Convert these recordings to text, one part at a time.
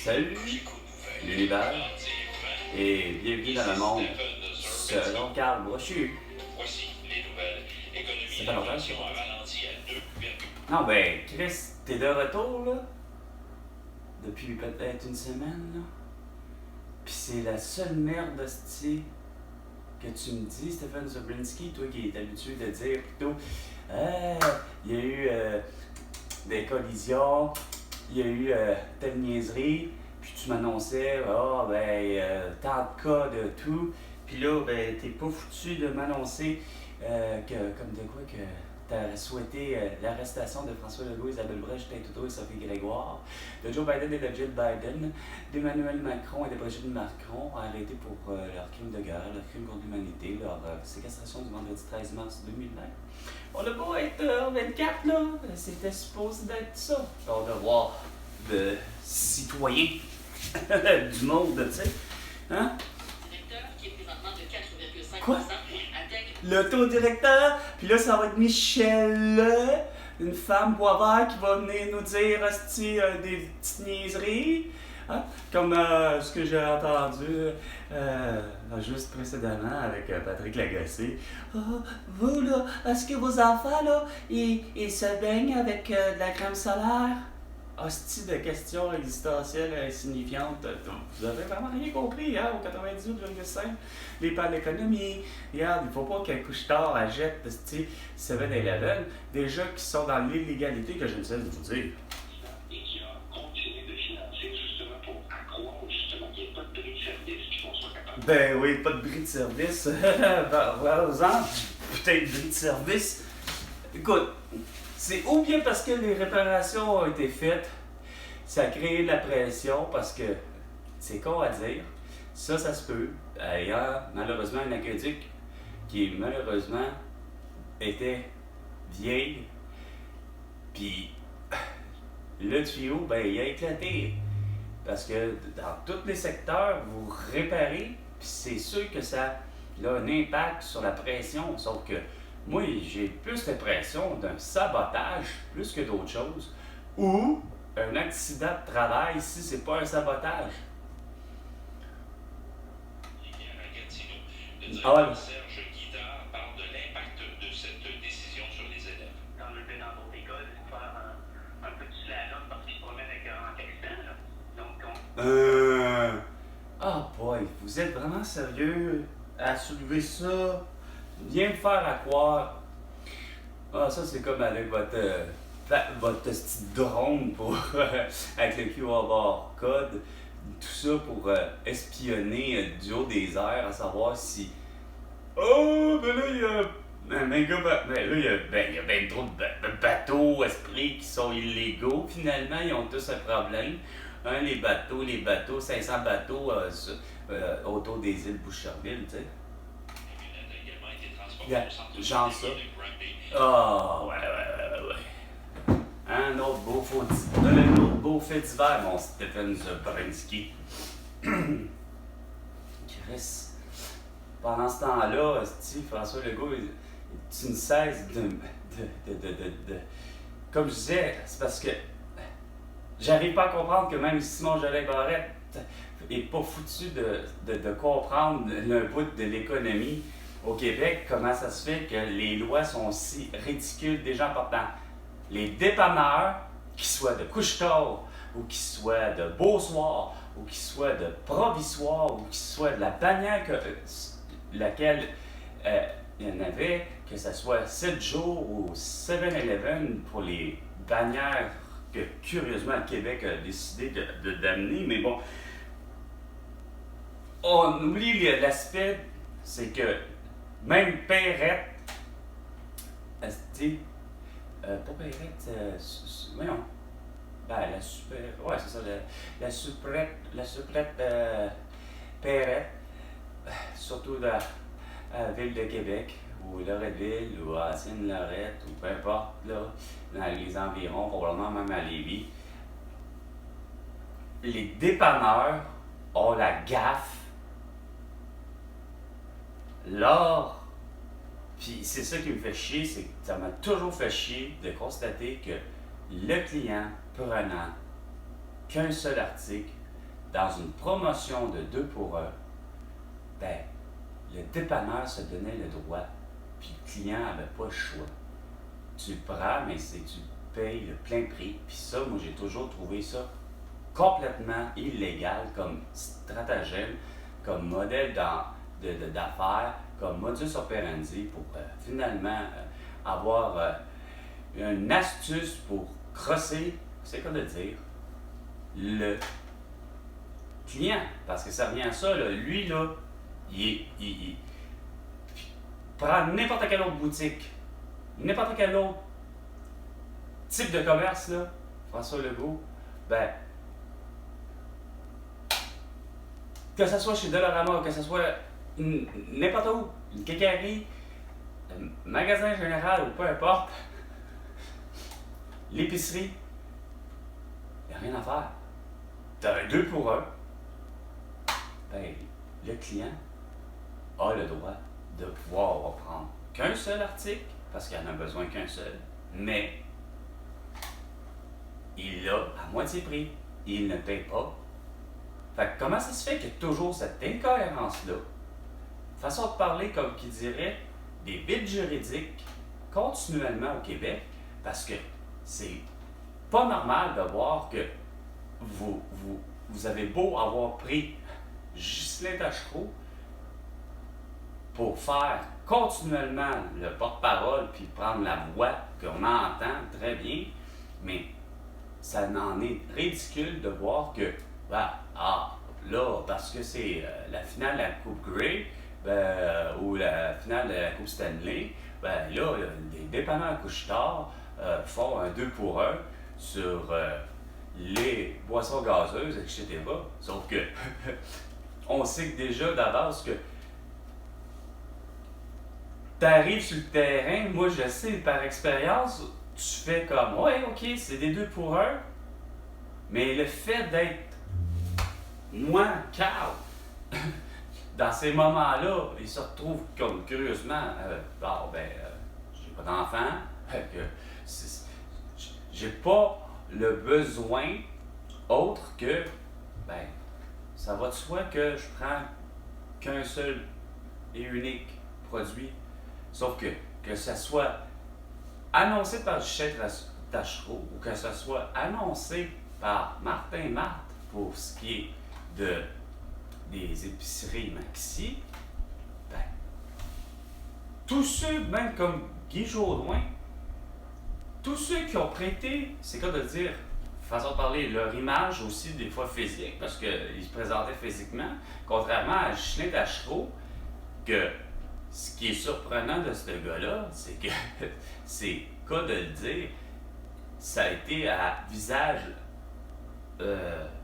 Salut l'univers et bienvenue dans le monde selon Carl Brochu. C'est pas longtemps ça. Non ben Chris, t'es de retour là depuis peut-être une semaine là. Pis c'est la seule merde hostie que tu me dis, Stephen Zabrinski, toi qui es habitué de dire plutôt il y a eu des collisions, il y a eu telle niaiserie, puis tu m'annonçais, tant de cas de tout, puis là, ben, t'es pas foutu de m'annoncer comme de quoi que t'as souhaité l'arrestation de François Legault, Isabelle Brèche, Justin Trudeau et Sophie Grégoire, de Joe Biden et de Jill Biden, d'Emmanuel Macron et de Brigitte Macron, arrêtés pour leur crime de guerre, leur crime contre l'humanité, leur séquestration du vendredi 13 mars 2020. On a beau être en 24, là, c'était supposé d'être ça. Leur devoir de citoyen du monde, tu sais. Hein? Qui est présentement de 4,5%. Quoi? Le taux directeur, puis là, ça va être Michel, une femme boisvert qui va venir nous dire des petites niaiseries. Hein? Comme ce que j'ai entendu juste précédemment avec Patrick Lagacé. Vous, là, est-ce que vos enfants, là, ils se baignent avec de la crème solaire? Hostie de questions existentielles insignifiantes. Vous avez vraiment rien compris, hein, au 98,5. Les plans d'économie. Regarde, il ne faut pas qu'un couche-tard achète 7-Eleven. Des gens qui sont dans l'illégalité que je ne cesse de vous dire. Et qui a continué de financer justement pour accroître justement qu'il n'y ait pas de bris de service puis qu'on soit capable. Ben oui, pas de bris de service. Voilà, peut-être bris de service. Écoute. C'est ou bien parce que les réparations ont été faites, ça a créé de la pression parce que c'est con à dire, ça se peut. Il y a malheureusement un aqueduc qui malheureusement était vieille, puis le tuyau, ben il a éclaté. Parce que dans tous les secteurs, vous réparez, puis c'est sûr que ça a un impact sur la pression, sauf que moi, j'ai plus l'impression d'un sabotage plus que d'autres choses. Ou un accident de travail si c'est pas un sabotage. Ah ouais. Serge Guitard parle de l'impact de cette décision sur les élèves. Quand je vais dans d'autres écoles, il faut faire un petit slalom parce qu'ils se promènent avec un textant. Donc, Ah boy, vous êtes vraiment sérieux à soulever ça? Viens me faire à croire. Ah, ça, c'est comme avec votre petit drone pour, avec le QR code. Tout ça pour espionner du haut des airs, à savoir si. Oh, ben là, il y a. il y a ben trop de bateaux esprits qui sont illégaux. Finalement, ils ont tous un problème. Les bateaux, 500 bateaux autour des îles Boucherville, tu sais. Genre ça. Ouais. Un autre beau fait d'hiver, mon Stephen Zabrinski. Chris. Pendant ce temps-là, François Legault, tu ne cesses de. Comme je disais, c'est parce que j'arrive pas à comprendre que même Simon Jolin Barrette n'est pas foutu de comprendre le bout de l'économie au Québec, comment ça se fait que les lois sont si ridicules déjà importantes. Les dépanneurs, qu'ils soient de Couche-Tard, ou qu'ils soient de Beausoir, ou qu'ils soient de Provisoire, ou qu'ils soient de la bannière laquelle il y en avait, que ce soit 7 jours ou 7-Eleven pour les bannières que curieusement le Québec a décidé d'amener, mais bon, on oublie l'aspect, c'est que même Perrette, pas Perrette, voyons, la super, ouais c'est ça, la soubrette Perrette, surtout dans la ville de Québec, ou Loretteville, ou à Seine-Lorette, ou peu importe, là, dans les environs, probablement même à Lévis, les dépanneurs ont la gaffe. Lors, puis c'est ça qui me fait chier, c'est que ça m'a toujours fait chier de constater que le client prenant qu'un seul article dans une promotion de 2 pour 1, ben, le dépanneur se donnait le droit, puis le client n'avait pas le choix. Tu le prends, mais c'est tu payes le plein prix. Puis ça, moi, j'ai toujours trouvé ça complètement illégal comme stratagème, comme modèle d'affaires, comme modus operandi pour finalement avoir une astuce pour crosser, c'est quoi de dire, le client. Parce que ça revient à ça, là. Lui, là, il prend n'importe quelle autre boutique, n'importe quel autre type de commerce, là, François Legault, ben, que ce soit chez Dollarama, que ce soit n'importe où, une quincaillerie, un magasin général ou peu importe, l'épicerie, il n'y a rien à faire. Tu as un 2 pour 1, ben, le client a le droit de pouvoir reprendre qu'un seul article, parce qu'il en a besoin qu'un seul, mais il l'a à moitié prix, il ne paye pas. Fait que comment ça se fait qu'il y a toujours cette incohérence-là? Façon de parler, comme qui dirait, des vides juridiques continuellement au Québec, parce que c'est pas normal de voir que vous avez beau avoir pris Ghislain Tachereau pour faire continuellement le porte-parole puis prendre la voix qu'on entend très bien, mais ça en est ridicule de voir que, là, parce que c'est la finale de la Coupe Grey ou la finale de la Coupe Stanley, ben là, les dépanneurs couche-tard font un 2 pour 1 sur les boissons gazeuses, etc. Sauf que on sait que déjà d'avance que tu arrives sur le terrain, moi je sais par expérience, tu fais comme ouais, ok, c'est des 2 pour 1, mais le fait d'être moi, Carl, dans ces moments-là, il se retrouve comme curieusement, j'ai pas d'enfant, j'ai pas le besoin autre que, ben, ça va de soi que je prends qu'un seul et unique produit. Sauf que ça soit annoncé par Ghislain Tachereau ou que ça soit annoncé par Martin Matt pour ce qui est des épiceries Maxi, ben, tous ceux, même comme Guy Jodoin, tous ceux qui ont prêté, c'est quoi de dire, façon de parler, leur image aussi des fois physique, parce qu'ils se présentaient physiquement, contrairement à Ghislain Tachereau, que ce qui est surprenant de ce gars-là, c'est que, c'est cas de le dire, ça a été à visage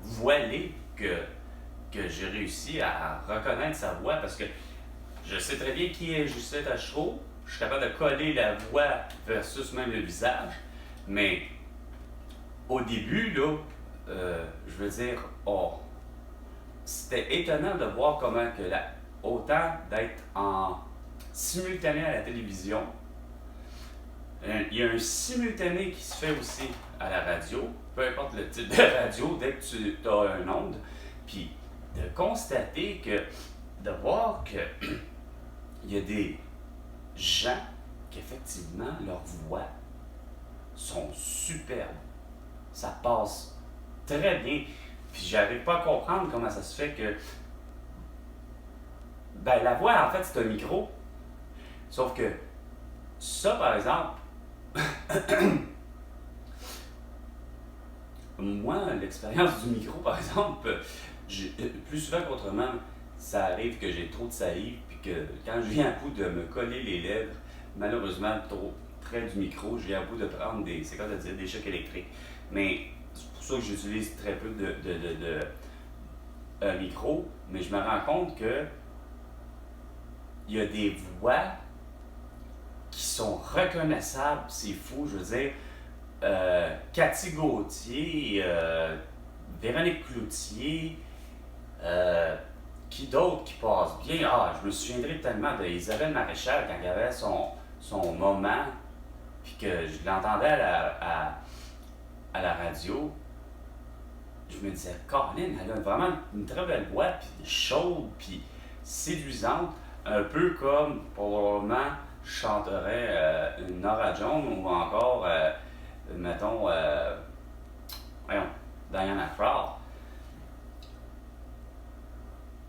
voilé que j'ai réussi à reconnaître sa voix, parce que je sais très bien qui est Ghislain Tachereau, je suis capable de coller la voix versus même le visage, mais au début, là, je veux dire, c'était étonnant de voir comment que autant d'être en simultané à la télévision, il y a un simultané qui se fait aussi à la radio, peu importe le type de radio, dès que tu as un onde, puis de constater de voir que il y a des gens qui effectivement leur voix sont superbes. Ça passe très bien. Puis j'arrive pas à comprendre comment ça se fait que ben la voix en fait c'est un micro. Sauf que ça par exemple moi l'expérience du micro par exemple plus souvent qu'autrement ça arrive que j'ai trop de salive puis que quand je viens à bout de me coller les lèvres malheureusement trop près du micro je viens à bout de prendre des chocs électriques, mais c'est pour ça que j'utilise très peu de micro, mais je me rends compte que il y a des voix qui sont reconnaissables, c'est fou, je veux dire, Cathy Gauthier, Véronique Cloutier, qui d'autres qui passent bien? Je me souviendrai tellement d'Isabelle Maréchal quand il y avait son moment, puis que je l'entendais à la radio. je me disais, Colin, elle a vraiment une très belle voix, puis chaude, puis séduisante, un peu comme probablement chanterait une Norah Jones ou encore, mettons, voyons, Diana Krall.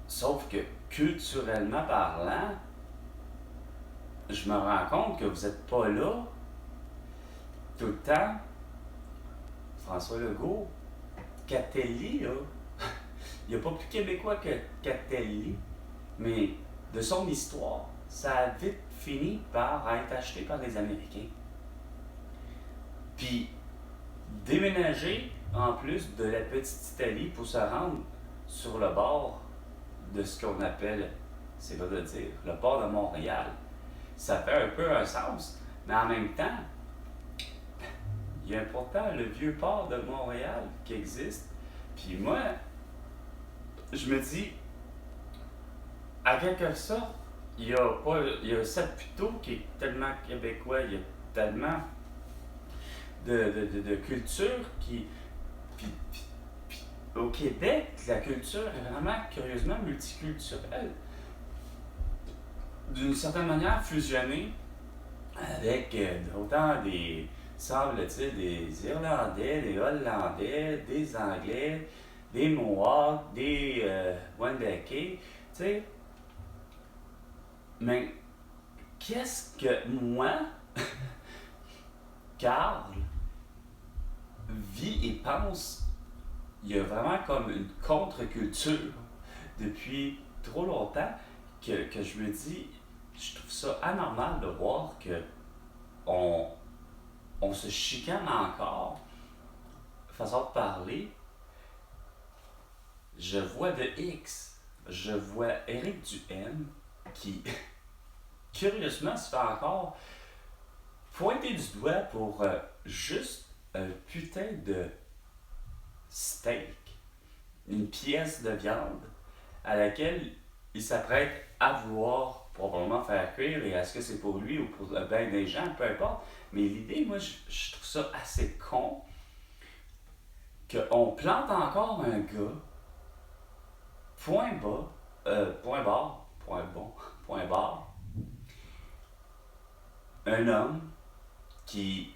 Sauf que culturellement parlant, je me rends compte que vous n'êtes pas là tout le temps. François Legault, Catelli, là, il n'y a pas plus québécois que Catelli, mais de son histoire, ça a vite fini par être acheté par les Américains. Puis, déménager en plus de la petite Italie pour se rendre sur le bord de ce qu'on appelle, c'est pas de dire, le port de Montréal, ça fait un peu un sens, mais en même temps, il y a pourtant le vieux port de Montréal qui existe. Puis moi, je me dis, à quelque sorte, il y a Saputo qui est tellement québécois, il y a tellement de culture qui. Puis au Québec, la culture est vraiment curieusement multiculturelle. D'une certaine manière fusionnée avec autant des, semble-t-il, des Irlandais, des Hollandais, des Anglais, des Mohawks, des Wendake, tu sais. Mais qu'est-ce que moi, Carl, vis et pense? Il y a vraiment comme une contre-culture depuis trop longtemps que je me dis, je trouve ça anormal de voir que on se chicane encore, façon de parler. Je vois de X, je vois Éric Duhaime qui, curieusement, se fait encore pointer du doigt pour juste un putain de steak, une pièce de viande à laquelle il s'apprête à vouloir probablement faire cuire, et est-ce que c'est pour lui ou pour le bien des gens, peu importe. Mais l'idée, moi, je trouve ça assez con qu'on plante encore un gars, point bas, point barre, point bon, point barre, un homme qui,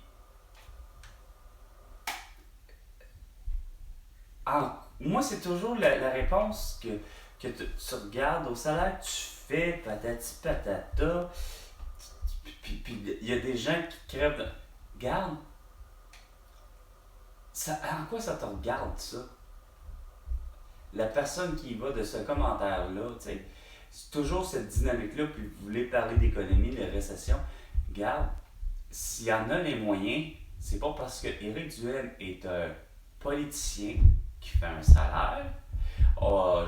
moi, c'est toujours la réponse que tu regardes au salaire que tu fais, patati patata, puis il y a des gens qui crèvent de. Regarde, en quoi ça te regarde, ça? La personne qui y va de ce commentaire-là, tu sais, c'est toujours cette dynamique-là, puis vous voulez parler d'économie, de récession. Regarde, s'il y en a les moyens, c'est pas parce que Éric Duhaime est un politicien qui fait un salaire.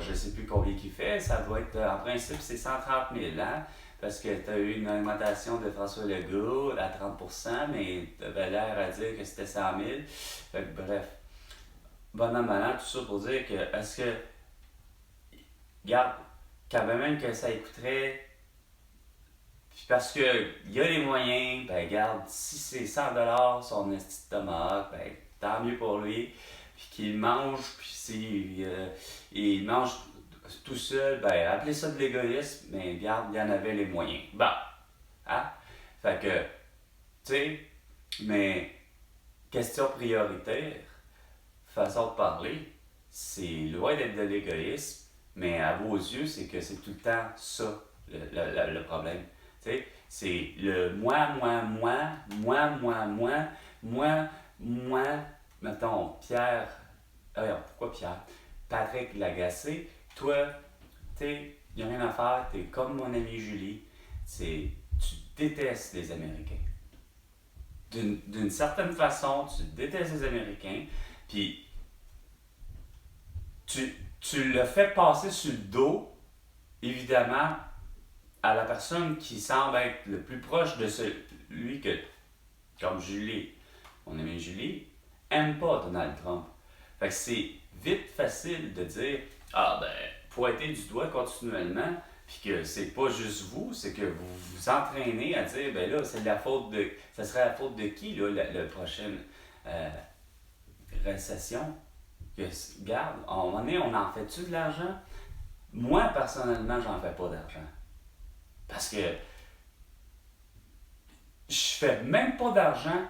Je sais plus combien qu'il fait, ça doit être, en principe, c'est 130 000 ans, parce que tu as eu une augmentation de François Legault à 30%, mais tu avais l'air à dire que c'était 100 000. Fait que, bref, bon an, mal an, tout ça pour dire que, est-ce que, regarde, quand même que ça écouterait, puis parce qu'il y a les moyens, ben regarde, si c'est 100$ son esti de tomate, ben tant mieux pour lui, puis qu'il mange, puis il mange tout seul, ben appelez ça de l'égoïsme, mais regarde, il y en avait les moyens. Bon, hein? Fait que, tu sais, mais question prioritaire, façon de parler, c'est loin d'être de l'égoïsme, mais à vos yeux, c'est que c'est tout le temps ça, le problème. Tu sais, c'est le moi, mettons, Pierre, pourquoi Pierre? Patrick Lagacé, toi, tu sais, il n'y a rien à faire, tu es comme mon amie Julie, tu détestes les Américains. D'une certaine façon, tu détestes les Américains, puis tu le fais passer sur le dos, évidemment, à la personne qui semble être le plus proche de celui que, comme Julie, mon amie Julie, aime pas Donald Trump. Fait que c'est vite facile de dire, pointer du doigt continuellement, puis que c'est pas juste vous, c'est que vous vous entraînez à dire, ben là, c'est la faute de. Ça serait la faute de qui, là, la prochaine récession? que, regarde, à un moment donné, on en fait-tu de l'argent? Moi, personnellement, j'en fais pas d'argent. Parce que je fais même pas d'argent.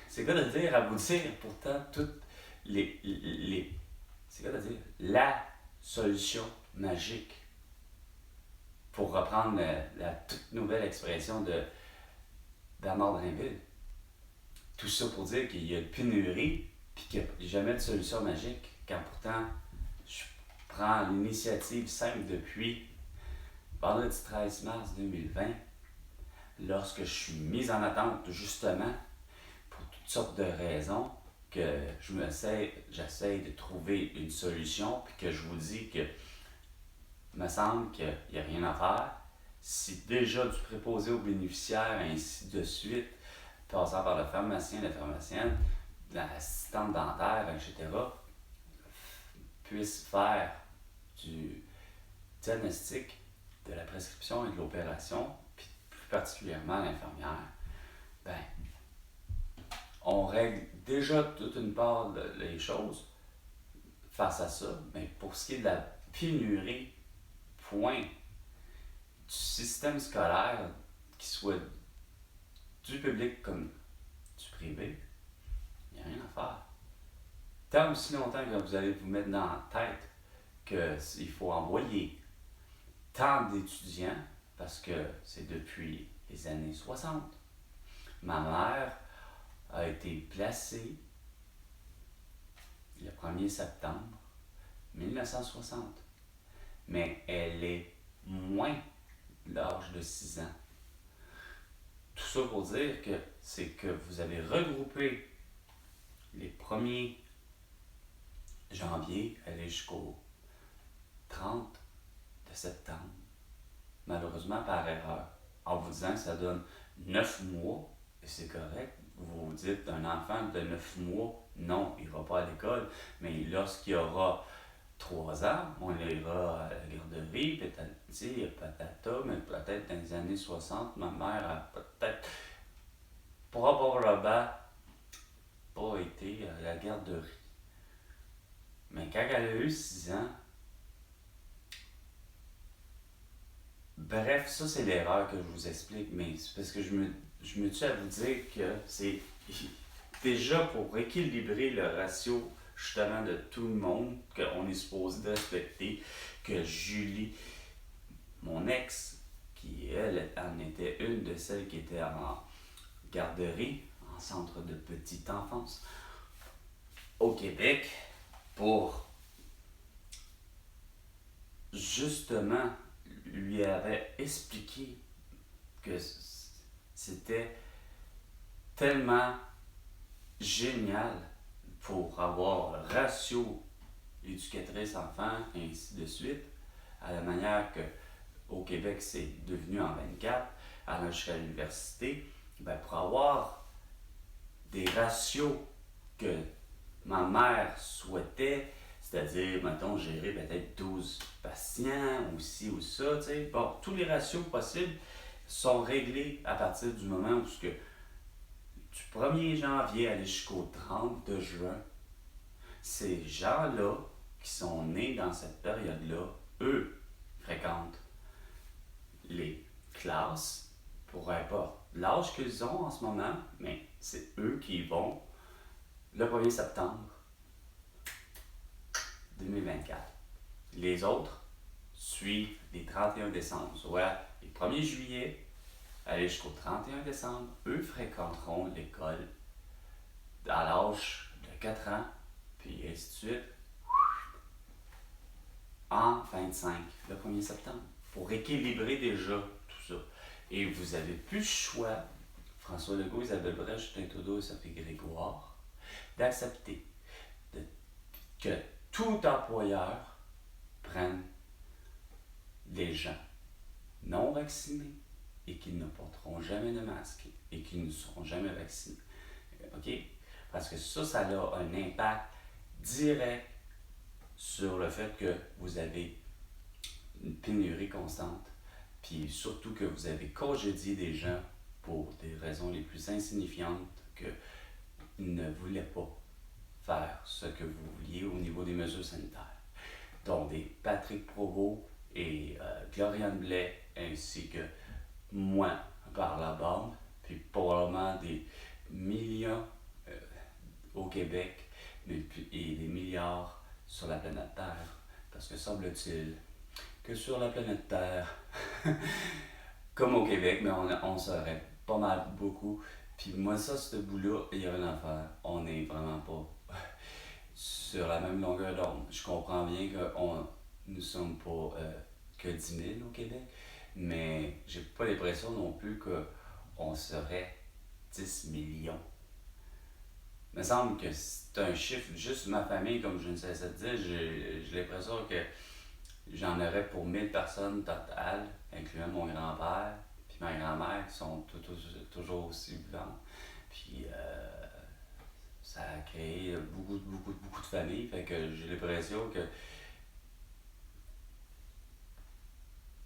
C'est quoi de dire à vous dire pourtant toutes les c'est quoi de dire la solution magique pour reprendre la toute nouvelle expression de Bernard Drinville. Tout ça pour dire qu'il y a une pénurie puis qu'il n'y a jamais de solution magique. Quand pourtant, je prends l'initiative simple depuis vendredi 13 mars 2020, lorsque je suis mis en attente justement pour toutes sortes de raisons, que j'essaie de trouver une solution, puis que je vous dis que il me semble qu'il n'y a rien à faire. Si déjà du préposé aux bénéficiaires, ainsi de suite, passant par le pharmacien, la pharmacienne, l'assistante dentaire, etc., puissent faire du diagnostic, de la prescription et de l'opération, puis plus particulièrement l'infirmière, ben, on règle déjà toute une part des choses face à ça, mais pour ce qui est de la pénurie, point, du système scolaire, qu'il soit du public comme du privé, il n'y a rien à faire. Tant aussi longtemps que vous allez vous mettre dans la tête qu'il faut envoyer tant d'étudiants, parce que c'est depuis les années 60. Ma mère a été placée le 1er septembre 1960, mais elle est moins de l'âge de 6 ans. Tout ça pour dire que c'est que vous avez regroupé les 1er janvier aller jusqu'au 30 de septembre, malheureusement par erreur, en vous disant que ça donne 9 mois, et c'est correct. Vous vous dites d'un enfant de 9 mois, non, il ne va pas à l'école, mais lorsqu'il aura 3 ans, on l'ira à la garderie, peut-être, patata, mais peut-être dans les années 60, ma mère a peut-être probablement pas été à la garderie. Mais quand elle a eu 6 ans, bref, ça c'est l'erreur que je vous explique, mais c'est parce que je me tue à vous dire que c'est déjà pour équilibrer le ratio justement de tout le monde qu'on est supposé respecter, que Julie, mon ex, qui elle en était une de celles qui étaient en garderie, en centre de petite enfance, au Québec, pour justement lui avait expliqué que c'était tellement génial pour avoir le ratio éducatrice-enfant et ainsi de suite, à la manière que au Québec c'est devenu en 24, allant jusqu'à l'université, ben pour avoir des ratios que ma mère souhaitait, c'est-à-dire, mettons, gérer peut-être 12 patients ou ci ou ça, tu sais. Bon, tous les ratios possibles sont réglés à partir du moment où du 1er janvier aller jusqu'au 30 de juin, ces gens-là qui sont nés dans cette période-là, eux, fréquentent les classes, pour importe l'âge qu'ils ont en ce moment, mais c'est eux qui vont le 1er septembre 2024. Les autres suivent les 31 décembre, soit les 1er juillet, aller jusqu'au 31 décembre, eux fréquenteront l'école à l'âge de 4 ans, puis ainsi de suite, en 25, le 1er septembre, pour équilibrer déjà tout ça. Et vous n'avez plus le choix, François Legault, Isabelle Brèche, Justin Trudeau et Sophie Grégoire, d'accepter que tout employeur prenne des gens non vaccinés et qui ne porteront jamais de masque et qui ne seront jamais vaccinés. OK? Parce que ça a un impact direct sur le fait que vous avez une pénurie constante, puis surtout que vous avez congédié des gens pour des raisons les plus insignifiantes qu'ils ne voulaient pas faire ce que vous vouliez au niveau des mesures sanitaires. Donc des Patrick Provost et Gloriane Blais, ainsi que moi par la bande, puis probablement des millions au Québec et des milliards sur la planète Terre. Parce que semble-t-il que sur la planète Terre, comme au Québec, mais on serait pas mal beaucoup. Puis moi, ça, ce bout-là, il y a rien à faire. On n'est vraiment pas sur la même longueur d'onde. Je comprends bien que nous ne sommes pas que 10 000 au Québec, mais j'ai pas l'impression non plus qu'on serait 10 millions. Il me semble que c'est un chiffre, juste ma famille, comme je ne cessais de dire, j'ai l'impression que j'en aurais pour 1000 personnes totales, incluant mon grand-père puis ma grand-mère, qui sont toujours aussi vivants. Puis ça a créé beaucoup de familles, fait que j'ai l'impression que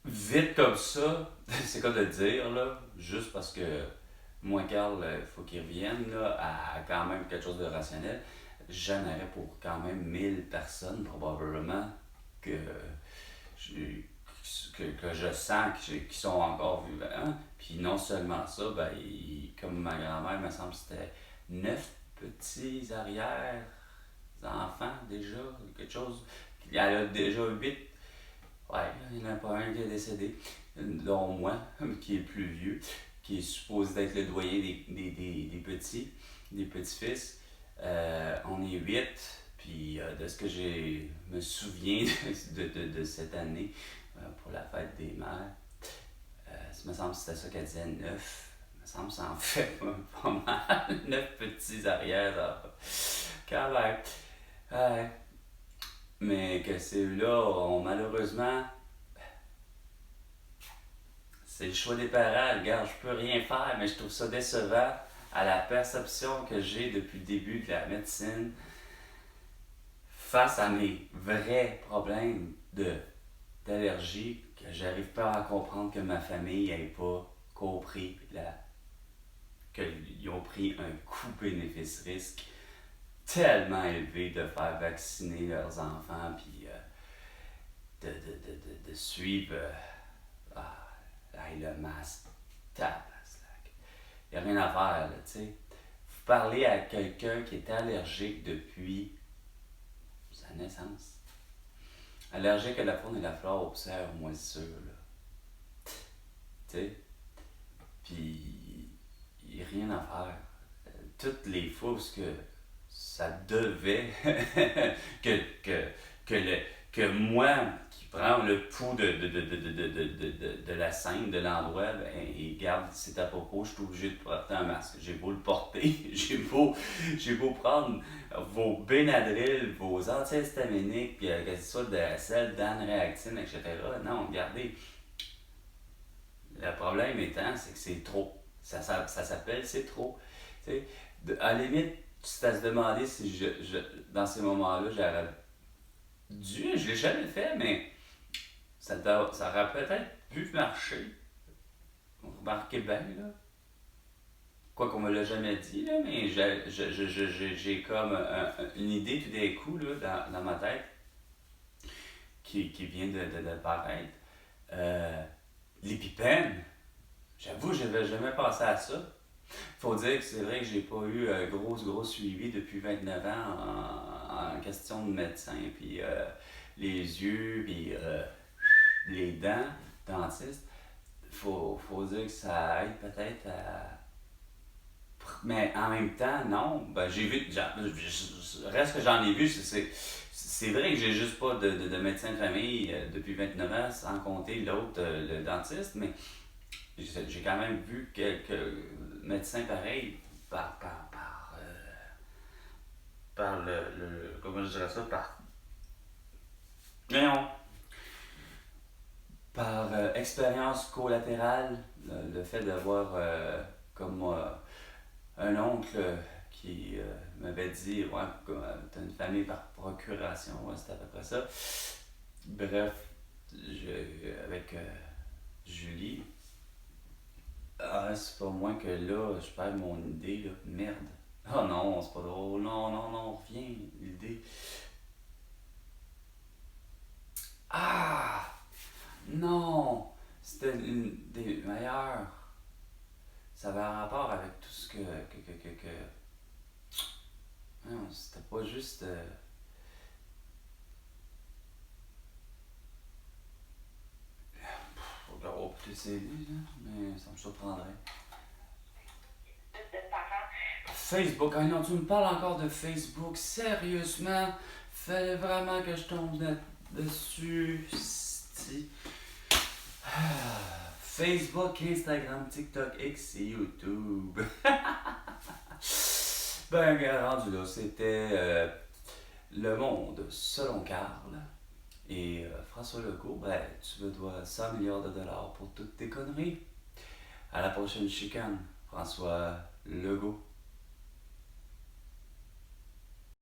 vite comme ça, c'est comme de le dire, là, juste parce que moi, Carl, il faut qu'il revienne là, à quand même quelque chose de rationnel. J'en aurais pour quand même 1000 personnes, probablement, que je sens qui sont encore vivants. Puis non seulement ça, ben, comme ma grand-mère, il me semble que c'était 9 petits arrière-enfants déjà, quelque chose. Elle a déjà 8. Ouais, il n'y en a pas un qui est décédé, dont moi, qui est le plus vieux, qui est supposé être le doyen des petits, des petits-fils. On est 8, puis de ce que je me souviens de cette année pour la fête des mères, ça me semble que c'était ça qu'elle disait 9. Il me semble que ça en fait pas mal, 9 petits arrières. Quand même. Mais que ceux-là, malheureusement, c'est le choix des parents. Regarde, je peux rien faire, mais je trouve ça décevant à la perception que j'ai depuis le début de la médecine face à mes vrais problèmes d'allergie, que j'arrive pas à comprendre que ma famille n'ait pas compris qu'ils ont pris un coût bénéfice-risque tellement élevé de faire vacciner leurs enfants, puis de suivre le masque. Il n'y a rien à faire, là, tu sais. Vous parlez à quelqu'un qui est allergique depuis sa naissance. Allergique à la faune et la flore, aux poussières, aux moisissures, là. Tu sais. Puis, il n'y a rien à faire. Toutes les fois que ça devait que moi qui prends le pouls de la scène, de l'endroit, ben, et garde, c'est à propos, je suis obligé de porter un masque. J'ai beau le porter, j'ai beau prendre vos Benadryl, vos antihistaminiques, que ce soit de la selle, d'anréactine, etc. Non, regardez, le problème étant, c'est que c'est trop. Ça s'appelle c'est trop. T'sais, à la limite, tu t'as se demander si dans ces moments-là, j'aurais dû, je l'ai jamais fait, mais ça aurait peut-être pu marcher. Remarquez bien, là. Quoi qu'on me l'a jamais dit, là, mais j'ai comme une idée tout d'un coup là, dans ma tête qui vient de paraître. L'épipène, j'avoue, je n'avais jamais pensé à ça. Faut dire que c'est vrai que j'ai pas eu un gros suivi depuis 29 ans en question de médecin, puis les yeux, puis les dents, dentiste. Faut dire que ça aide peut-être à... Mais en même temps, non. Ben, j'ai vu, le reste que j'en ai vu, c'est vrai que j'ai juste pas de médecin de famille depuis 29 ans, sans compter l'autre, le dentiste, mais j'ai quand même vu quelques médecins pareils par comment je dirais ça, non, par expérience collatérale, le fait d'avoir comme moi un oncle qui m'avait dit ouais, t'as une famille par procuration, ouais, c'était à peu près ça. Bref, avec Julie, c'est pas moins que là, je perds mon idée, là. Merde. Oh non, c'est pas drôle. Non. revient l'idée. Ah! Non! C'était une des meilleures. Ça avait un rapport avec tout ce que. Non, c'était pas juste. Faut avoir peut-être CD, là, mais ça me surprendrait. Facebook, ah non, tu me parles encore de Facebook, sérieusement? Fallait vraiment que je tombe dessus. Facebook, Instagram, TikTok, X et YouTube. Ben, rendu là, c'était Le Monde selon Carl. Et François Legault, ben, tu me dois 100 milliards de dollars pour toutes tes conneries. À la prochaine chicane, François Legault.